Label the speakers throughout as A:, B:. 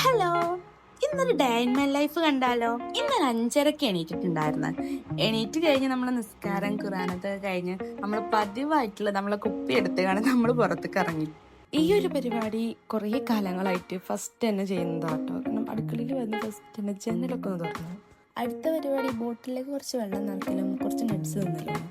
A: Hello, ഇന്നൊരു day in my life കണ്ടാലോ? ഇന്നൊരു 5:30-ക്ക് എണീറ്റിട്ടുണ്ടായിരുന്നു. എണീറ്റ് കഴിഞ്ഞ് നമ്മളെ നിസ്കാരം ഖുറാനൊക്കെ കഴിഞ്ഞ് നമ്മൾ പതിവായിട്ടുള്ള നമ്മളെ കുപ്പി എടുത്തുകൊണ്ട് നമ്മൾ പുറത്തേക്ക് ഇറങ്ങി. ഈ ഒരു പരിപാടി കുറേ കാലങ്ങളായിട്ട് ഫസ്റ്റ് തന്നെ ചെയ്യുന്നതാട്ടോ. കാരണം അടുക്കളയിൽ വന്ന് ഫസ്റ്റ് തന്നെ ജനലൊക്കെ ഒന്ന് തുറന്നു. അടുത്ത പരിപാടി ബോട്ടിലേക്ക് കുറച്ച് വെള്ളം നിറക്കലും കുറച്ച് നട്ട്സ് തിന്നലും.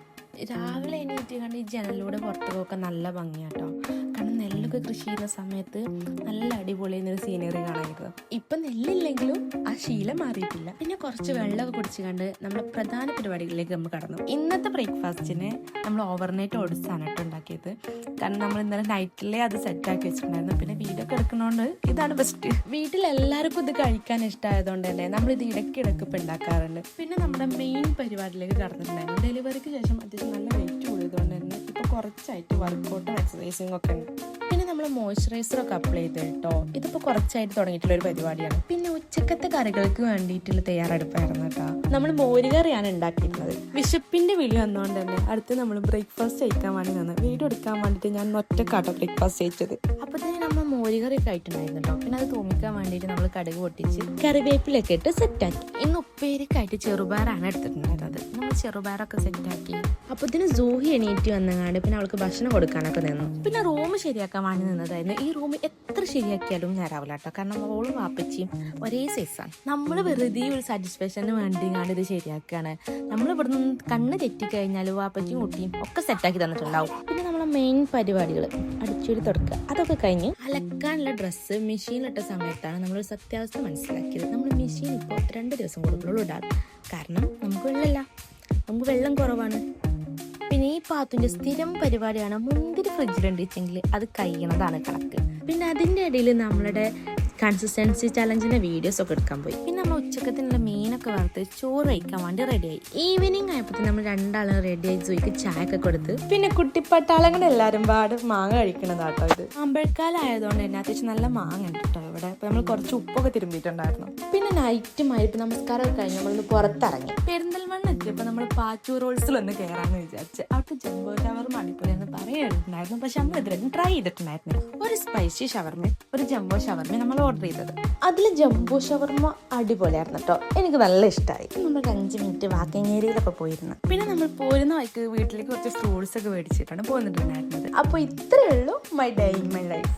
A: രാവിലെ എണീറ്റ് കണ്ട് ഈ ജനലിലൂടെ പുറത്ത് പോകാൻ നല്ല ഭംഗിയാട്ടോ. കാരണം നെല്ലൊക്കെ കൃഷി ചെയ്യുന്ന സമയത്ത് നല്ല അടിപൊളിയെന്നൊരു സീനറി കാണാനിരിക്കുക. ഇപ്പം നെല്ലില്ലെങ്കിലും ആ ശീലം മാറിയിട്ടില്ല. പിന്നെ കുറച്ച് വെള്ളമൊക്കെ കുടിച്ച് കണ്ട് നമ്മുടെ പ്രധാന പരിപാടികളിലേക്ക് നമ്മൾ കടന്നു. ഇന്നത്തെ ബ്രേക്ക്ഫാസ്റ്റിന് നമ്മൾ ഓവർനൈറ്റ് ഓട്സ് ആണ് കേട്ടോ ഉണ്ടാക്കിയത്. കാരണം നമ്മൾ ഇന്നലെ നൈറ്റിലേ അത് സെറ്റാക്കി വെച്ചിട്ടുണ്ടായിരുന്നു. പിന്നെ വീടൊക്കെ എടുക്കുന്നതുകൊണ്ട് ഇതാണ് ബെസ്റ്റ്. വീട്ടിലെല്ലാവർക്കും ഇത് കഴിക്കാൻ ഇഷ്ടമായതുകൊണ്ട് തന്നെ നമ്മളിത് ഇടയ്ക്കിടയ്ക്ക് ഇപ്പം ഉണ്ടാക്കാറുണ്ട്. പിന്നെ നമ്മുടെ മെയിൻ പരിപാടിയിലേക്ക് കടന്നിട്ടുണ്ടായിരുന്നു. ഡെലിവറിക്ക് ശേഷം അത്യാവശ്യം നല്ല വെയിറ്റ് കൂടിയതുകൊണ്ട് തന്നെ ഇപ്പോൾ കുറച്ചായിട്ട് വർക്കൗട്ടും എക്സസൈസിങ് ഒക്കെ ഉണ്ട്. പിന്നെ നമ്മൾ മോയ്സ്ചറൈസറൊക്കെ അപ്ലൈ ചെയ്ത് കേട്ടോ. ഇതിപ്പോൾ കുറച്ചായിട്ട് തുടങ്ങിയിട്ടുള്ള ഒരു പരിപാടിയാണ്. പിന്നെ ഉച്ചക്കത്തെ കറികൾക്ക് വേണ്ടിയിട്ടുള്ള തയ്യാറെടുപ്പായിരുന്നു കേട്ടോ. നമ്മൾ മോരുകറിയാണ് ഉണ്ടാക്കിയിരുന്നത്. വിശപ്പിന്റെ വിളി വന്നുകൊണ്ട് തന്നെ അടുത്ത് നമ്മൾ ബ്രേക്ക്ഫാസ്റ്റ് കഴിക്കാൻ വേണ്ടി നിന്ന് വീഡിയോ എടുക്കാൻ വേണ്ടിയിട്ട് ഞാൻ ഒറ്റക്കാട്ടോ ബ്രേക്ക്ഫാസ്റ്റ് കഴിച്ചത്. അപ്പോൾ തന്നെ നമ്മൾ മോരുകറിയൊക്കെ ആയിട്ടുണ്ടായിരുന്നു കേട്ടോ. പിന്നെ അത് തോന്നിക്കാൻ വേണ്ടിയിട്ട് നമ്മൾ കടുക് പൊട്ടിച്ച് കറിവേപ്പിലൊക്കെ ഇട്ട് സെറ്റാക്കി. ഇന്ന് ഉപ്പേരിക്കായിട്ട് ചെറുപയറാണ് എടുത്തിട്ടുണ്ടായിരുന്നത്. നമ്മൾ ചെറുപയറൊക്കെ സെറ്റാക്കി. അപ്പോൾ ഇതിന് ജൂഹി എണീറ്റ് വന്നങ്ങാണ്ട് പിന്നെ അവൾക്ക് ഭക്ഷണം കൊടുക്കാനൊക്കെ നിന്നു. പിന്നെ റൂം ശരിയാക്കാൻ വേണ്ടി നിന്നതായിരുന്നു. ഈ റൂം എത്ര ശരിയാക്കിയാലും നേരാവില്ല കേട്ടോ. കാരണം ഓളും വാപ്പച്ചിയും ഒരേ സൈസാണ്. നമ്മൾ വെറുതെ ഒരു സാറ്റിസ്ഫാക്ഷന് വേണ്ടിങ്ങാണ്ട് ഇത് ശരിയാക്കുകയാണ്. നമ്മൾ ഇവിടുന്ന് കണ്ണ് തെറ്റിക്കഴിഞ്ഞാൽ വാപ്പച്ചിയും കുട്ടിയും ഒക്കെ സെറ്റാക്കി തന്നിട്ടുണ്ടാവും. പിന്നെ നമ്മളെ മെയിൻ പരിപാടികൾ അടിച്ചൊരു തുടക്കുക അതൊക്കെ കഴിഞ്ഞ് അലക്കാനുള്ള ഡ്രസ്സ് മെഷീനിലിട്ട സമയത്താണ് നമ്മളൊരു സത്യാവസ്ഥ മനസ്സിലാക്കിയത്. നമ്മൾ മെഷീൻ ഇപ്പോൾ 2 ദിവസം കൂടുമ്പോഴും ഇടാറ്. കാരണം നമുക്ക് വെള്ളം കുറവാണ്. പിന്നെ ഈ പാത്തുൻ്റെ സ്ഥിരം പരിപാടിയാണ് മുന്തിരി ഫ്രിഡ്ജിലുണ്ട് വെച്ചെങ്കിൽ അത് കഴിയണതാണ് കണക്ക്. പിന്നെ അതിൻ്റെ ഇടയിൽ നമ്മളുടെ കൺസിസ്റ്റൻസി ചലഞ്ചിൻ്റെ വീഡിയോസ് ഒക്കെ എടുക്കാൻ പോയി. പിന്നെ നമ്മൾ ഉച്ചക്കത്തിനുള്ള മീനൊക്കെ വറുത്ത് ചോറ് കഴിക്കാൻ വേണ്ടി റെഡിയായി. ഈവനിങ് ആയപ്പോൾ നമ്മൾ 2 ആളും റെഡിയായി ജോയിക്ക് ചായ ഒക്കെ കൊടുത്ത് പിന്നെ കുട്ടിപ്പട്ടാളങ്ങളുടെ എല്ലാവരും പാട് മാങ്ങ കഴിക്കണതാട്ടോ. ഇത് അമ്പഴക്കാലായതുകൊണ്ട് തന്നെ അത്യാവശ്യം നല്ല മാങ്ങ ഉണ്ട് കേട്ടോ ഇവിടെ. അപ്പോൾ നമ്മൾ കുറച്ച് ഉപ്പൊക്കെ തിരുമ്പിയിട്ടുണ്ടായിരുന്നു. പിന്നെ നൈറ്റുമായിട്ട് നമസ്കാരമൊക്കെ കഴിഞ്ഞ് നമ്മളൊന്ന് പുറത്തിറങ്ങി. പെരിന്തൽമണ്ണ എത്തിയപ്പോൾ നമ്മൾ പാച്ചൂർ റോൾസിലൊന്ന് കയറാമെന്ന് വിചാരിച്ച്. അവിടുത്തെ ജംബോ ഷവർമ അടിപൊളിയെന്ന് പറയുന്നുണ്ടായിരുന്നു. പക്ഷെ നമ്മൾ ഇതിലും ട്രൈ ചെയ്തിട്ടുണ്ടായിരുന്നു. ഒരു സ്പൈസി ഷവർമയും ഒരു ജംബോ ഷവർമയും നമ്മൾ ഓർഡർ ചെയ്തത്. അതിൽ ജംബോ ഷവർമ അടിപൊളിയായിരുന്നു കേട്ടോ. എനിക്ക് നല്ല ഇഷ്ടമായി. നമ്മൾ 5 മിനിറ്റ് വാക്കിംഗ് ഏരിയയിലൊക്കെ പോയിരുന്നു. പിന്നെ നമ്മൾ പോരുന്ന വഴിക്ക് വീട്ടിലേക്ക് കുറച്ച് ഫ്രൂട്ട്സ് ഒക്കെ മേടിച്ചിട്ടാണ് പോന്നിട്ടുണ്ടായിരുന്നത്. അപ്പോൾ ഇത്രയേ ഉള്ളൂ my day in my life.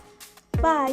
A: By.